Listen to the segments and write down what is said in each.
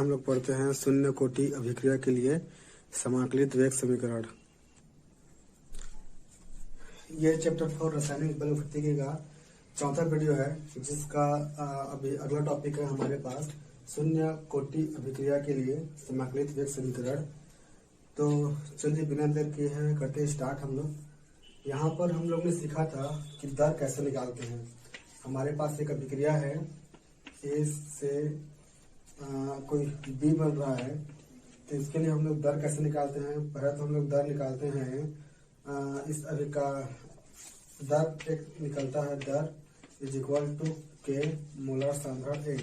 हम लोग पढ़ते हैं शून्य कोटि अभिक्रिया के लिए समाकलित वेग समीकरण। ये चैप्टर 4 रासायनिक बलगतिकी का चौथा वीडियो है, जिसका अभी अगला टॉपिक है हमारे पास शून्य कोटि अभिक्रिया के लिए समाकलित वेग समीकरण। तो चलिए बिना देर किए हैं करते स्टार्ट। हम लोग यहाँ पर हम लोग ने सीखा था कि दर कैसे निकालते हैं। हमारे पास एक अभिक्रिया है, ए से कोई बी बन रहा है, तो इसके लिए हम लोग दर कैसे निकालते हैं। पहले तो हम लोग दर निकालते हैं इस का दर एक निकलता है, दर इज इक्वल टू के मोलर सांद्रण ए।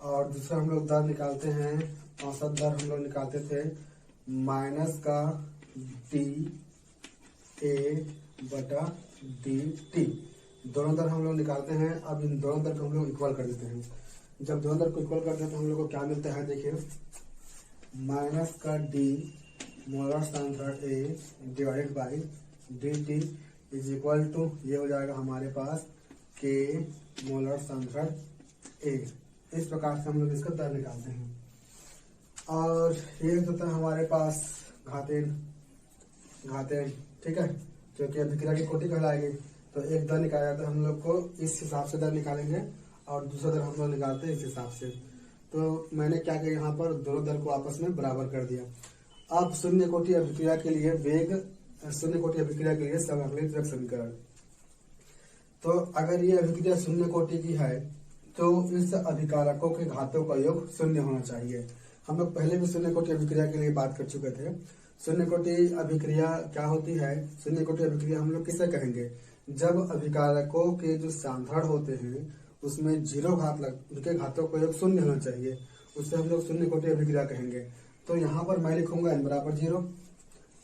और दूसरा हम लोग दर निकालते हैं, औसत दर हम लोग निकालते थे माइनस का डी ए बटा डी टी। दोनों दर हम लोग निकालते हैं। अब इन दोनों दर को हम लोग इक्वल कर देते हैं। जब दोनों दर को इक्वल करते हैं तो हम लोग को क्या मिलता है, देखिए माइनस का डी मोलर सांद्रण A divided by d t is equal to ये हो जाएगा हमारे पास के मोलर सांद्रण ए। इस प्रकार से हम लोग इसका दर निकालते हैं। और ये होता है हमारे पास घातेन, ठीक है, क्योंकि अभिक्रिया की कोटि कहलाएगी। तो एक दर निकाला जाता है, हम लोग को इस हिसाब से दर निकालेंगे और दूसरा दर हम लोग निकालते हैं इस हिसाब से। तो मैंने क्या किया, यहाँ पर दोनों दर को आपस में बराबर कर दिया। अब शून्य कोटि अभिक्रिया के लिए समाकलित वेग समीकरण। तो अगर ये अभिक्रिया शून्य कोटि की है तो इस अभिकारकों के घातों का योग शून्य होना चाहिए। हम लोग पहले भी शून्य कोटि अभिक्रिया के लिए बात कर चुके थे। शून्य कोटि अभिक्रिया क्या होती है? शून्य कोटि अभिक्रिया हम लोग किसे कहेंगे? जब अभिकारकों के जो सांद्रण होते हैं उसमें जीरो घात उनके घातों का योग शून्य होना चाहिए, उससे हम लोग शून्य कोटि अभिक्रिया कहेंगे। तो यहाँ पर मैं लिखूंगा n बराबर 0,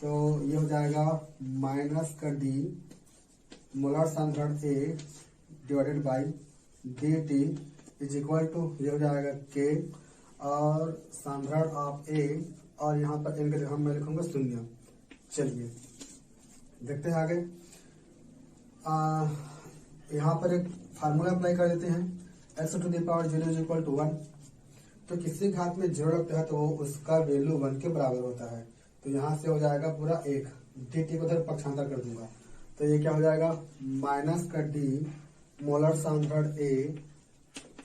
तो ये हो जाएगा माइनस का डी मोलर सांद्रण A divided by d t is equal to ये हो जाएगा के और सांद्रण ऑफ ए, और यहाँ पर n के जगह मैं लिखूंगा 0। चलिए देखते हैं आगे। यहाँ पर एक फार्मूला अप्लाई कर देते हैं, x to the power 0 is equal to 1। तो किसी घात में 0 लगता है तो उसका वैल्यू 1 के बराबर होता है। तो यहाँ से हो जाएगा पूरा 1, dt को उधर पक्षांतर कर दूंगा। तो ये क्या हो जाएगा, माइनस का डी मोलर सांद्रण A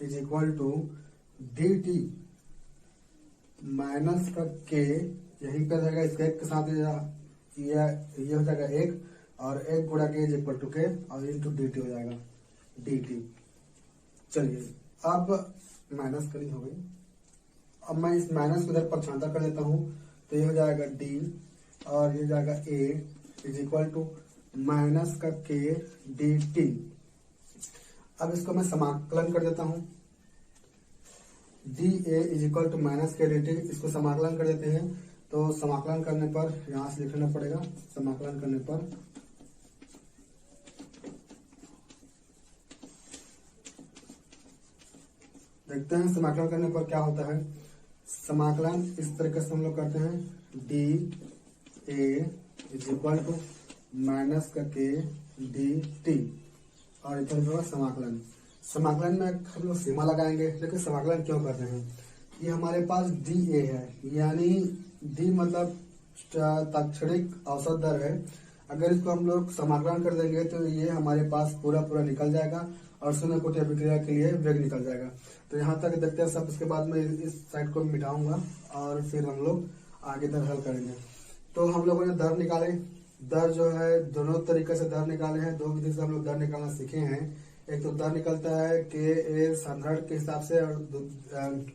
is equal to d t minus का के, यहीं पे रहेगा इसका एक के साथ ये हो जाएगा 1, और 1 गुणा के इज इक्वल टू के और इंटू डी टी हो जाएगा डी टी। चलिए अब माइनस करनी हो गई। अब मैं इस माइनस को इधर पक्षांतर कर देता हूं, तो ये हो जाएगा डी और ये हो जाएगा ए इज इक्वल टू माइनस का के डी टी। अब इसको मैं समाकलन कर देता हूं, d a is equal to minus k d t. इसको समाकलन कर देते हैं। तो समाकलन करने पर यहां से लिखना पड़ेगा, समाकलन करने पर देखते हैं समाकलन करने पर क्या होता है। समाकलन इस तरीके से हम लोग करते हैं, d a is equal to minus का के डी टी और इधर होगा समाकलन। समाकलन में हम लोग सीमा लगाएंगे, लेकिन समाकलन क्यों कर रहे हैं? ये हमारे पास डी ए है, यानी डी मतलब तात्क्षणिक औसत दर है। अगर इसको हम लोग समाकलन कर देंगे तो ये हमारे पास पूरा निकल जाएगा और शून्य कोटि अभिक्रिया के लिए वेग निकल जाएगा। तो यहाँ तक देखते हैं सब। इसके बाद में इस साइड को मिटाऊंगा और फिर हम लोग आगे दर हल करेंगे। तो हम लोगों ने दर निकाले, दर जो है दोनों तरीके से दर निकाले हैं। 2 विधि से हम लोग दर निकालना सीखे हैं। एक तो दर निकलता है के ए सांद्रण के हिसाब से, और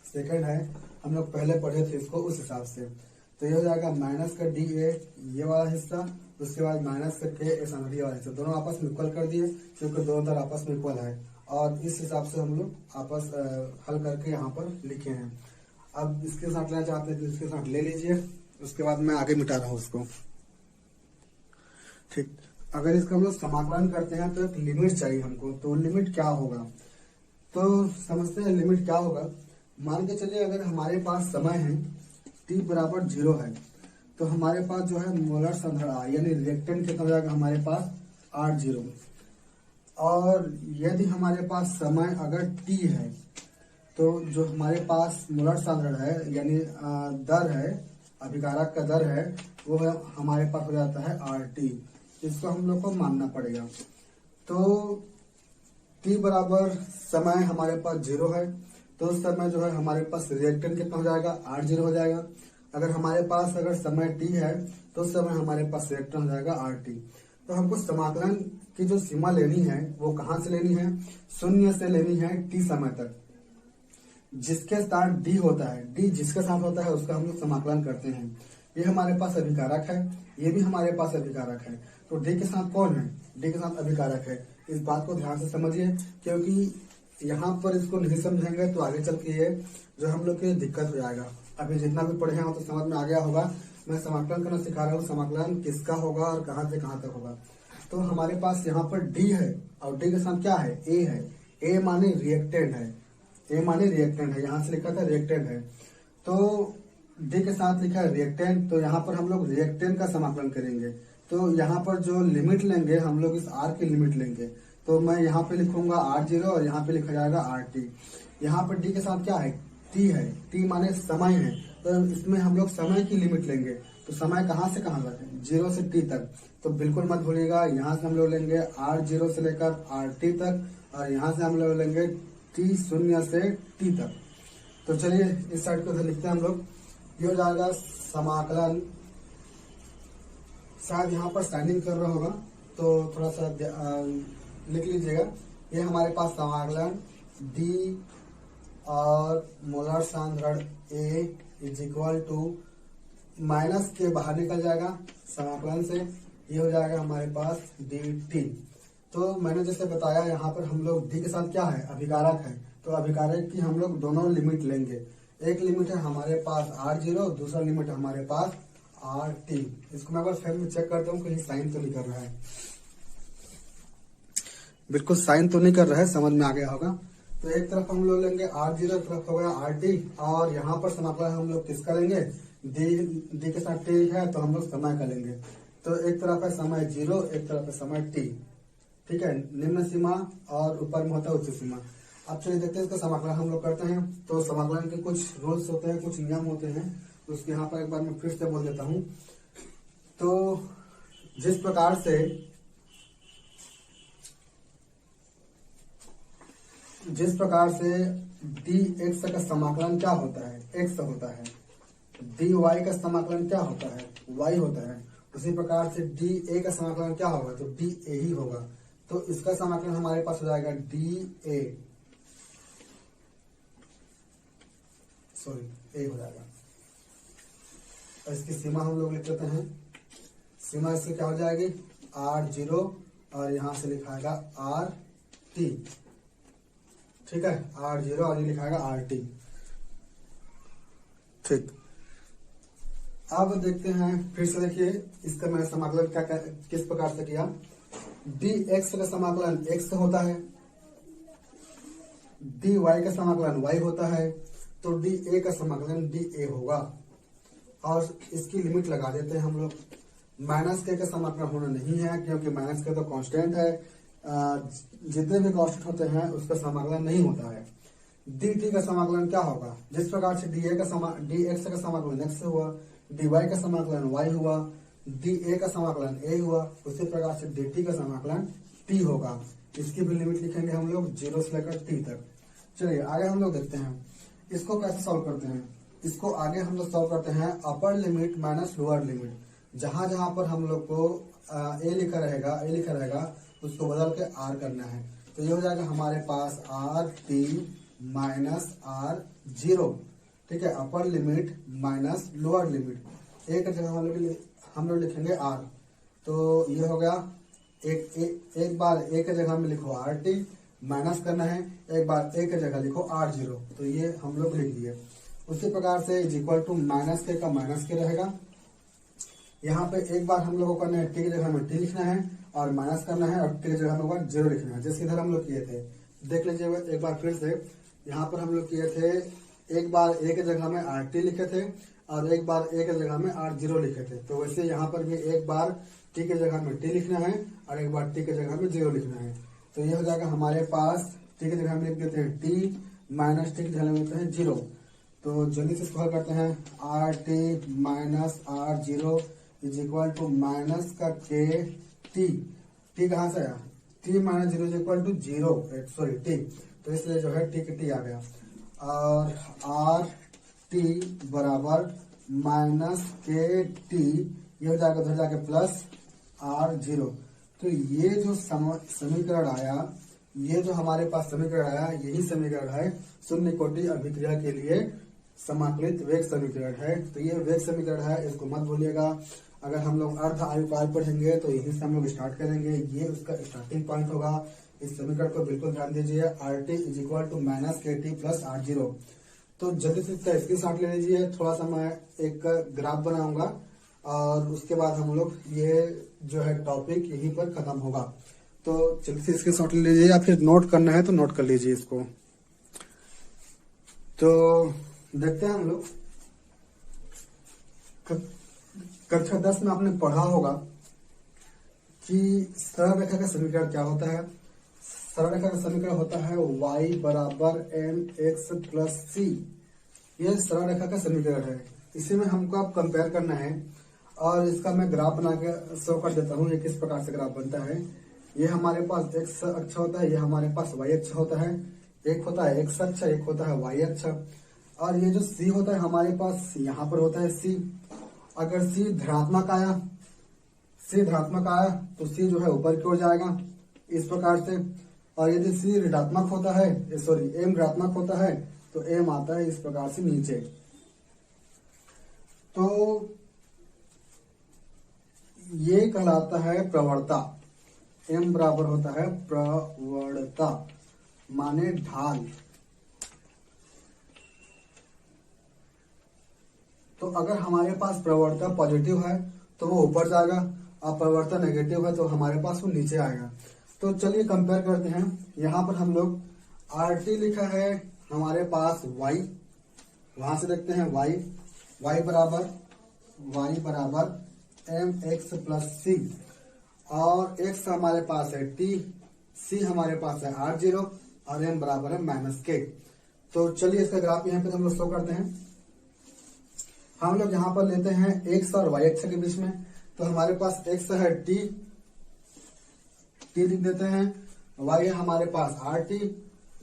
सेकंड है हम लोग पहले पढ़े थे इसको उस हिसाब से। तो ये हो जाएगा माइनस का डी ए ये वाला हिस्सा, उसके बाद माइनस का के ए सांद्रण वाला हिस्सा, दोनों आपस में इक्वल कर दिए क्योंकि दोनों दर आपस में इक्वल है। और इस हिसाब से हम लोग आपस हल करके यहाँ पर लिखे हैं। अब इसके साथ लेना चाहते हैं तो इसके साथ ले लीजिए, उसके बाद मैं आगे मिटा रहा हूँ उसको, ठीक। अगर इसका हम लोग समाकलन करते हैं तो एक लिमिट चाहिए हमको। तो लिमिट क्या होगा, तो समझते हैं लिमिट क्या होगा। मान के चलिए अगर हमारे पास समय है t बराबर 0 है, तो हमारे पास जो है मोलर सांद्रण यानी रिएक्टेंट कितना हो जाएगा हमारे पास 8 0। और यदि हमारे पास समय अगर t है तो जो हमारे पास मोलर सांद्रण है यानी दर है, अभिकारक का दर है, वो है हमारे पास हो जाता है RT। इसको हम लोग को मानना पड़ेगा। तो T बराबर समय हमारे पास 0 है, तो उस समय जो है हमारे पास रिएक्टेंट कितना हो जाएगा, R0 हो जाएगा। अगर हमारे पास अगर समय T है तो उस समय हमारे पास रिएक्टेंट हो जाएगा RT। तो हमको समाकलन की जो सीमा लेनी है वो कहाँ से लेनी है, 0 से लेनी है T समय तक। जिसके साथ D होता है, D जिसके साथ होता है उसका हम लोग समाकलन करते हैं। ये हमारे पास अभिकारक है, ये भी हमारे पास अभिकारक है। तो D के साथ कौन है, D के साथ अभिकारक है। इस बात को ध्यान से समझिए, क्योंकि यहाँ पर इसको नहीं समझेंगे तो आगे चल के ये जो हम लोग की दिक्कत हो जाएगा। अभी जितना भी पढ़े हैं तो समझ में आ गया होगा। मैं समाकलन करना सिखा रहा हूँ, समाकलन किसका होगा और कहाँ से कहाँ तक होगा। तो हमारे पास यहाँ पर D है और D के साथ क्या है, A है। A माने रिएक्टेंट है, A माने रिएक्टेंट है, यहाँ से लिखा था रिएक्टेंट है। तो D के साथ लिखा है रिएक्टेंट, तो यहाँ पर हम लोग रिएक्टेंट का समाकलन करेंगे। तो यहाँ पर जो लिमिट लेंगे हम लोग इस R की लिमिट लेंगे। तो मैं यहाँ पे लिखूंगा R0 और यहाँ पे लिखा जाएगा RT। यहाँ पर D के साथ क्या है, T है, T माने समय है, तो इसमें हम लोग समय की लिमिट लेंगे। तो समय कहाँ से कहाँ तक है, 0 से T तक। तो बिल्कुल मत भूलिएगा, यहाँ से हम लोग लेंगे R0 से लेकर RT तक, और यहाँ से हम लोग लेंगे T0 से T तक। तो चलिए इस साइड को उधर लिखते हैं हम लोग। ये हो जाएगा समाकलन, शायद यहाँ पर साइनिंग कर रहा होगा तो थोड़ा सा लिख लीजिएगा। ये हमारे पास समाकलन D और मोलर सांद्रण A is equal to minus k बाहर निकल जाएगा समाकलन से, ये हो जाएगा हमारे पास dt। तो मैंने जैसे बताया यहाँ पर हम लोग D के साथ क्या है, अभिकारक है। तो अभिकारक की हम लोग दोनों लिमिट लेंगे। एक लिमिट है हमारे पास R0, दूसरा लिमिट है हमारे पास RT। इसको मैं एक बार फिर में चेक करता हूँ कहीं साइन तो नहीं कर रहा है। बिल्कुल साइन तो नहीं कर रहा है, समझ में आ गया होगा। तो एक तरफ हम लोग लेंगे R0, एक तरफ हो गया RT, और यहाँ पर समाकलन हम लोग किसका लेंगे, D के साथ T है तो हम लोग समय का लेंगे। तो एक तरफ है समय 0, एक तरफ है समय T, ठीक है, निम्न सीमा और ऊपर में होता है उच्च सीमा। अब चलिए देखते हैं इसका समाकलन हम लोग करते हैं। तो समाकलन के कुछ रूल्स होते हैं, कुछ नियम होते हैं, तो उसके यहाँ पर एक बार मैं फिर से बोल देता हूँ। तो जिस प्रकार से dx का समाकलन क्या होता है, x होता है, dy का समाकलन क्या होता है, y होता है, उसी प्रकार से dA का समाकलन क्या होगा, तो dA ही होगा। तो इसका समाकलन हमारे पास हो जाएगा dA, A हो जाएगा। और इसकी सीमा हम लोग लिख लेते हैं। सीमा इससे क्या हो जाएगी, R0 और यहां से लिखाएगा RT, ठीक है, R0 और ये लिखाएगा RT। ठीक, अब देखते हैं फिर से, देखिए इसका मैंने समाकलन क्या किस प्रकार से किया। dx का समाकलन x होता है, dy का समाकलन y होता है, तो dA का समाकलन dA होगा। और इसकी लिमिट लगा देते हैं हम लोग। माइनस के का समाकलन होना नहीं है, क्योंकि माइनस के तो कांस्टेंट है, जितने भी कांस्टेंट होते हैं उसका समाकलन नहीं होता है। dt का समाकलन क्या होगा, जिस प्रकार से dx का समाकलन x हुआ, dy का समाकलन y हुआ, dA का समाकलन a हुआ, उसी प्रकार से dt का समाकलन t होगा। इसकी भी लिमिट लिखेंगे हम लोग 0 से लेकर t तक। चलिए आगे हम लोग देखते हैं इसको कैसे सॉल्व करते हैं। इसको आगे हम लोग सॉल्व करते हैं अपर लिमिट माइनस लोअर लिमिट। जहां जहां पर हम लोग को a लिखा रहेगा उसको बदल के r करना है। तो ये हो जाएगा हमारे पास RT माइनस R0, ठीक है, अपर लिमिट माइनस लोअर लिमिट। एक जगह हम लोग लिखेंगे R। तो ये हो गया एक बार एक जगह में लिखो RT, माइनस करना है, एक बार एक जगह लिखो R0। तो ये हम लोग लिख दिए। उसी प्रकार से इज इक्वल टू माइनस के का माइनस के रहेगा। यहाँ पे एक बार हम लोग को करना है t की जगह में t लिखना है और माइनस करना है, और t की जगह में 0 लिखना है, जैसे इधर हम लोग किए थे। देख लीजिए एक बार फिर से, यहाँ पर हम लोग किए थे एक बार एक जगह में RT लिखे थे और एक बार एक जगह में R0 लिखे थे। तो वैसे यहाँ पर भी एक बार t की जगह में t लिखना है और एक बार t की जगह में 0 लिखना है। तो ये हो जाएगा हमारे पास t की जगह में लिख देते हैं t माइनस टी की जगह लेते हैं 0। तो जल्दी से इसको हल करते हैं। R t minus r zero is equal to minus का के टी। टी कहाँ से आया? T minus zero is equal to 0, sorry t, तो इसलिए जो है टी के टी आ गया। और आर टी बराबर माइनस के टी, ये हो जाएगा उधर जाके प्लस आर जीरो। तो ये जो समीकरण आया, ये जो हमारे पास समीकरण आया, यही समीकरण है शून्य कोटि अभिक्रिया के लिए समाकलित वेग समीकरण है। तो ये वेग समीकरण है, इसको मत भूलिएगा। अगर हम लोग अर्ध आयुकाल पढ़ेंगे तो यहीं से हम लोग स्टार्ट करेंगे, ये उसका स्टार्टिंग पॉइंट होगा। इस समीकरण को बिल्कुल ध्यान दीजिए। R t is equal to minus k t plus r zero. तो जल्दी से इसका स्क्रीनशॉट ले लीजिए। थोड़ा सा मैं एक ग्राफ बनाऊंगा और उसके बाद हम लोग ये जो है टॉपिक यहीं पर खत्म होगा। तो जल्दी से स्क्रीनशॉट ले लीजिए, या फिर नोट करना है तो नोट कर लीजिए इसको। तो देखते हैं हम लोग कक्षा 10 में आपने पढ़ा होगा कि सरल रेखा का समीकरण क्या होता है। सरल रेखा का समीकरण होता है y बराबर एम एक्स प्लस सी। ये सरल रेखा का समीकरण है। इसी में हमको अब कंपेयर करना है और इसका मैं ग्राफ बना के शो कर देता हूँ। ये किस प्रकार से ग्राफ बनता है। ये हमारे पास एक्स अक्ष होता है, ये हमारे पास वाई अक्ष होता है। एक होता है एक्स अक्ष, एक होता है वाई अक्ष। और ये जो सी होता है हमारे पास यहाँ पर होता है सी। अगर सी धनात्मक आया, तो सी जो है ऊपर की ओर जाएगा इस प्रकार से। और यदि सी ऋणात्मक होता है, सॉरी एम ऋणात्मक होता है, तो एम आता है इस प्रकार से नीचे। तो ये कहलाता है प्रवणता। एम बराबर होता है प्रवणता, माने ढाल। तो अगर हमारे पास प्रवणता पॉजिटिव है तो वो ऊपर जाएगा, और प्रवणता नेगेटिव है तो हमारे पास वो नीचे आएगा। तो चलिए कंपेयर करते हैं। यहाँ पर हम लोग आर टी लिखा है हमारे पास y, वहां से देखते हैं y बराबर एम एक्स प्लस सी, और x हमारे पास है t, c हमारे पास है आर जीरो, और m बराबर है माइनस के। तो चलिए इसका ग्राफ यहाँ पे हम लोग शो करते हैं। हम लोग यहाँ पर लेते हैं x और y अक्ष के बीच में। तो हमारे पास x है t लिख देते हैं, y है हमारे पास RT,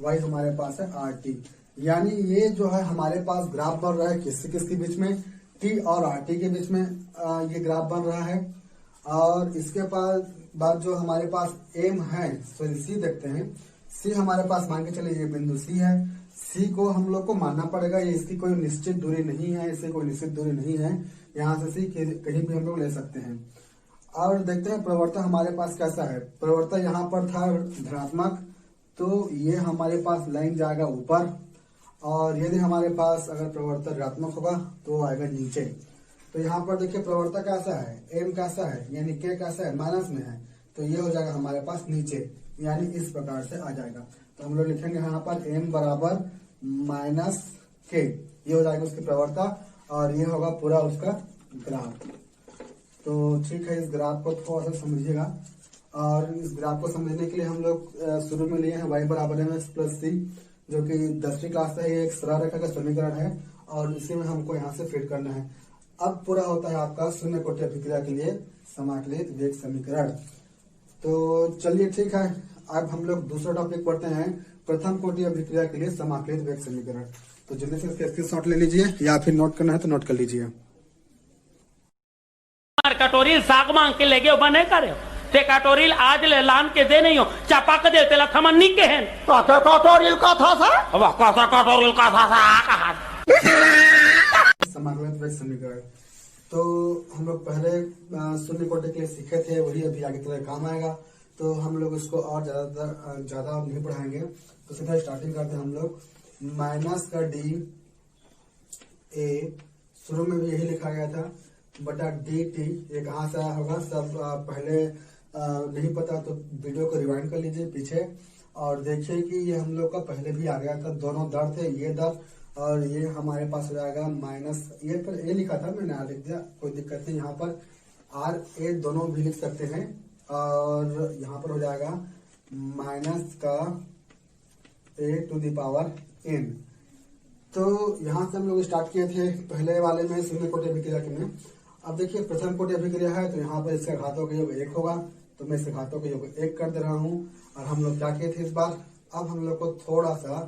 y हमारे पास है RT। यानी ये जो है हमारे पास ग्राफ बन रहा है किसके बीच में, T और RT के बीच में ये ग्राफ बन रहा है। और इसके बाद जो हमारे पास M है, सॉरी C देखते हैं। C हमारे पास मान के चलिए ये बिंदु C है। C को हम लोग को मानना पड़ेगा, ये इसकी कोई निश्चित दूरी नहीं है, इससे कोई निश्चित दूरी नहीं है। यहाँ से C कहीं भी हम लोग ले सकते हैं। और देखते हैं प्रवणता हमारे पास कैसा है। प्रवणता यहाँ पर था धनात्मक, तो ये हमारे पास लाइन जाएगा ऊपर, और यदि हमारे पास अगर प्रवणता ऋणात्मक होगा तो आएगा नीचे। तो यहाँ पर देखिए प्रवणता कैसा है, एम कैसा है, यानी के कैसा है, माइनस में है, तो ये हो जाएगा हमारे पास नीचे, यानी इस प्रकार से आ जाएगा। तो हम लोग लिखेंगे यहाँ पर एम बराबर माइनस के, ये हो जाएगा उसकी प्रवणता, और ये होगा पूरा उसका ग्राफ। तो ठीक है, इस ग्राफ को थोड़ा सा समझिएगा। और इस ग्राफ को समझने के लिए हम लोग शुरू में लिए हैं y बराबर एम एक्स प्लस सी, जो कि 10वीं क्लास का ये एक सरल रेखा का समीकरण है, और इसी में हमको यहाँ से फिट करना है। अब पूरा होता है आपका शून्य कोटि अभिक्रिया के लिए समाकलित वेग समीकरण। तो चलिए ठीक है, अब हम लोग दूसरा टॉपिक पढ़ते हैं, प्रथम कोटि अभिक्रिया के लिए समाकलित वेग समीकरण। तो जल्दी से इसका स्क्रीनशॉट ले लीजिए, या फिर नोट करना है तो नोट कर लीजिए। कटोरील साग मांग के लेगे बने करे ते कटोरील आज ले लान के दे नहीं हो चपाक दे तेला थमन नी के हैं कटोरील का था सा अब कटोरील का था सा कहा समाकलित वेग समीकरण। तो हम लोग पहले शून्य कोटि के लिए सीखे थे, वही अभी आगे तरह काम आएगा। तो हम लोग इसको और ज्यादा नहीं पढ़ाएंगे। तो सीधा स्टार्टिंग करते हैं हम लोग। माइनस का डी ए, शुरू में भी यही लिखा गया था, बटा डी टी। ये कहाँ से आया होगा सब पहले नहीं पता तो वीडियो को रिवाइंड कर लीजिए पीछे, और देखिए कि ये हम लोग का पहले भी आ गया था। दोनों दर थे, ये दर और ये हमारे पास हो जाएगा माइनस, ये पर ए लिखा था, मैंने आर लिख दिया, कोई दिक्कत नहीं। यहाँ पर आर ए दोनों भी लिख सकते हैं, और यहाँ पर हो जाएगा माइनस का ए टू द पावर n। तो यहाँ से हम लोग स्टार्ट किए थे पहले वाले में शून्य कोटि अभिक्रिया के में। अब देखिए प्रथम कोटि अभिक्रिया है तो यहाँ पर इसका घातों का योग 1 होगा, तो मैं इसके घातों का योग 1 कर दे रहा हूँ। और हम लोग क्या किए थे इस बार, अब हम लोग को थोड़ा सा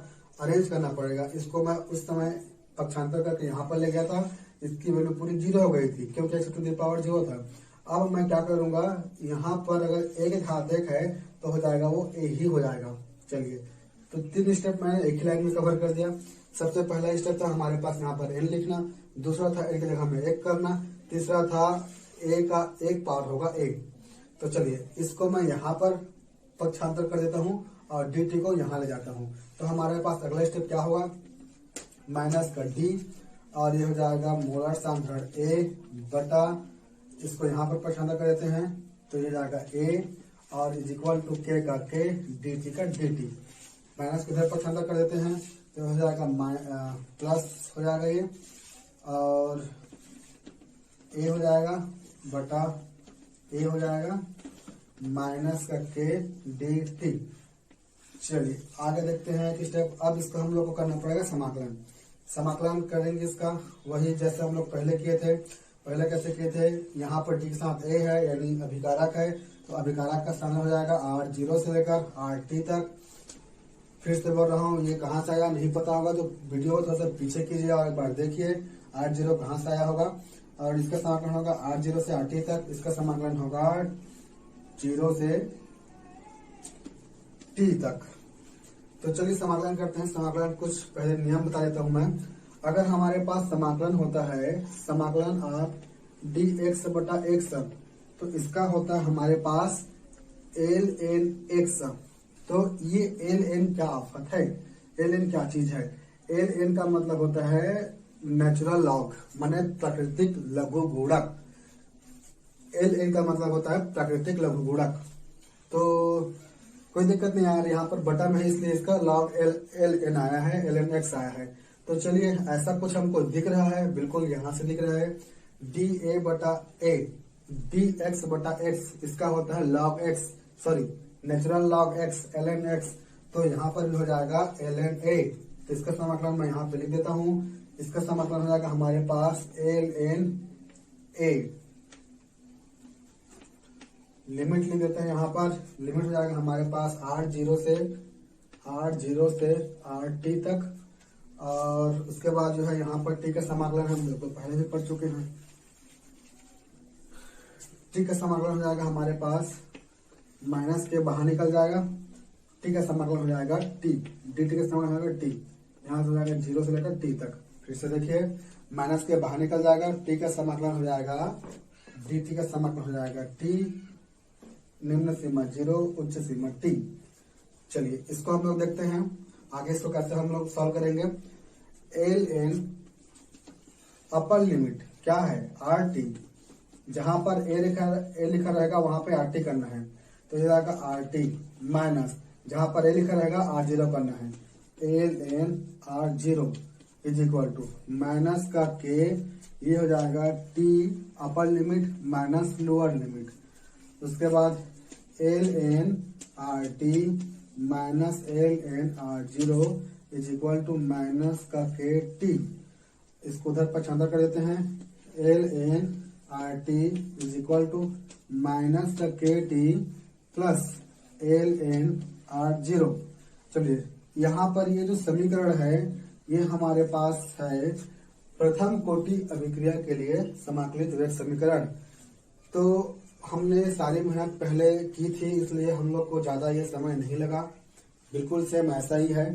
अरेंज करना पड़ेगा। इसको मैं उस समय पक्षांतर करके यहाँ पर ले गया था, इसकी वैल्यू पूरी 0 हो गई थी क्योंकि x टू द पावर 0 था। अब मैं क्या करूंगा, यहाँ पर अगर एक घात 1 है तो हो जाएगा वो a ही हो जाएगा। चलिए, तो 3 स्टेप मैंने एक ही लाइन में कवर कर दिया। सबसे पहला स्टेप था हमारे पास यहाँ पर n लिखना, दूसरा था a की जगह में 1 करना, तीसरा था a का 1 पावर होगा 1। तो चलिए इसको मैं यहाँ पर पक्षांतर कर देता हूँ और dt को यहाँ ले जाता हूँ। तो हमारे पास अगला स्टेप क्या होगा, माइनस का d और ये हो जाएगा मोलर सांद्रण a बटा, इसको यहाँ पर पक्षांतर कर देते हैं तो ये जाएगा a और इज इक्वल टू k का k dt का dt। माइनस को इधर पक्षांतर कर देते हैं तो हो जाएगा प्लस हो जाएगा ये, और a हो जाएगा बटा a हो जाएगा माइनस का k dt। चलिए आगे देखते हैं कि स्टेप, अब इसको हम लोग को करना पड़ेगा समाकलन। समाकलन करेंगे इसका वही जैसे हम लोग पहले किए थे। पहले कैसे किए थे, यहाँ पर टी के साथ a है यानी अभिकारक है, तो अभिकारक का स्थान हो जाएगा r0 से लेकर rt तक। फिर से बोल रहा हूँ, ये कहाँ से आया नहीं पता होगा तो वीडियो को थोड़ा सा पीछे कीजिए और एक बार देखिए r0 कहाँ से आया होगा। और इसका समाकलन होगा r0 से rt तक, इसका समाकलन होगा 0 से t तक। तो चलिए समाकलन करते हैं। समाकलन कुछ पहले नियम बता देता हूं मैं। अगर हमारे पास समाकलन होता है, समाकलन आप dx बटा x, तो इसका होता है हमारे पास ln x। तो ये ln क्या आफत है, ln क्या चीज है, ln का मतलब होता है नेचुरल लॉग माने प्राकृतिक लघु गुणक। ln का मतलब होता है प्राकृतिक लघु गुणक। तो कोई दिक्कत नहीं आ रही, यहाँ पर बटा में है इसलिए इसका log ln आया है, ln x आया है। तो चलिए ऐसा कुछ हमको दिख रहा है, बिल्कुल यहाँ से दिख रहा है da बटा a dx बटा x, इसका होता है log x, sorry natural log x ln x। तो यहाँ पर भी हो जाएगा ln a, तो इसका समाकलन मैं यहाँ पे लिख देता हूँ। इसका समाकलन हो जाएगा हमारे पास ln a, लिमिट लिख देते हैं यहाँ पर। लिमिट हो जाएगा हमारे पास r0 से rt तक, और उसके बाद जो है यहाँ पर t का समाकलन हम बिल्कुल पहले भी पढ़ चुके हैं। t का समाकलन हो जाएगा हमारे पास माइनस के बाहर निकल जाएगा, t का समाकलन हो जाएगा t, dt का समाकलन हो जाएगा t, यहाँ से हो जाएगा 0 से लेकर t तक। फिर से देखिए माइनस के बाहर निकल जाएगा, t का समाकलन हो जाएगा dt का समाकलन हो जाएगा t, निम्न सीमा 0 उच्च सीमा t। चलिए इसको हम लोग देखते हैं आगे, इसको कैसे हम लोग सॉल्व करेंगे। ln अपर लिमिट क्या है rt, जहां पर a लिखा रहेगा वहां पे rt करना है, तो ये जाएगा rt माइनस जहां पर a लिखा रहेगा r0 करना है, ln r0 is equal to minus का k, ये हो जाएगा t upper limit minus lower limit. उसके बाद ln rt minus ln r0 is equal to minus का k t, इसको उधर पक्षांतर कर देते हैं। ln rt is equal to minus का k t plus ln r0। चलिए यहाँ पर ये जो समीकरण है ये हमारे पास है प्रथम कोटि अभिक्रिया के लिए समाकलित वेग समीकरण। तो हमने सारी मेहनत पहले की थी इसलिए हम लोग को ज्यादा ये समय नहीं लगा, बिल्कुल सेम ऐसा ही है।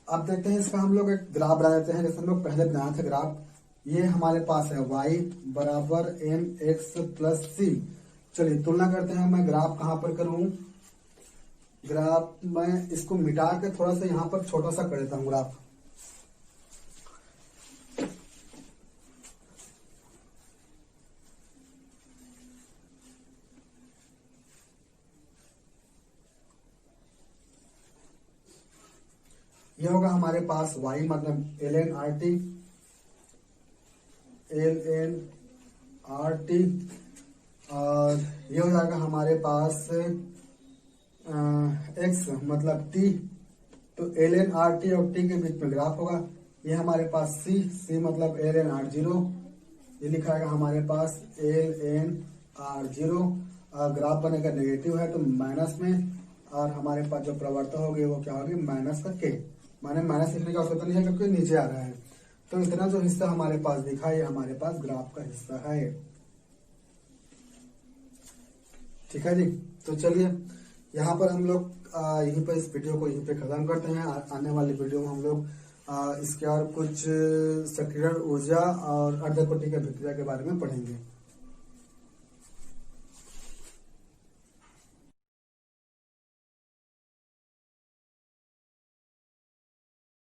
अब देखते हैं इसका हम लोग एक ग्राफ बना देते हैं, जैसे हम लोग पहले बनाए थे ग्राफ। ये हमारे पास है y बराबर mx प्लस c। चलिए तुलना करते हैं, मैं ग्राफ कहाँ पर करूं, ग्राफ मैं इसको मिटा के थोड़ा सा यहाँ पर छोटा सा कर देता हूँ ग्राफ। ये होगा हमारे पास y मतलब ln rt और ये हो जाएगा हमारे पास x मतलब t तो ln RT और T के बीच में ग्राफ होगा। ये हमारे पास C मतलब ln R0, ये लिखा है हमारे पास ln R0। ग्राफ बनेगा नेगेटिव है तो माइनस में, और हमारे पास जो प्रवर्ता होगी वो क्या होगी, माइनस का K। माने माइनस लिखने की आवश्यकता नहीं है क्योंकि नीचे आ रहा है। तो इतना जो हिस्सा हमारे पास दिखा है हमारे पास ग्राफ का हिस्सा है। ठीक है जी। तो चलिए यहाँ पर हम लोग यहीं पर इस वीडियो को यहीं पे खत्म करते हैं। आने वाली वीडियो में हम लोग इसके और कुछ सक्रिय ऊर्जा और अर्धकोटि की अभिक्रिया के बारे में पढ़ेंगे।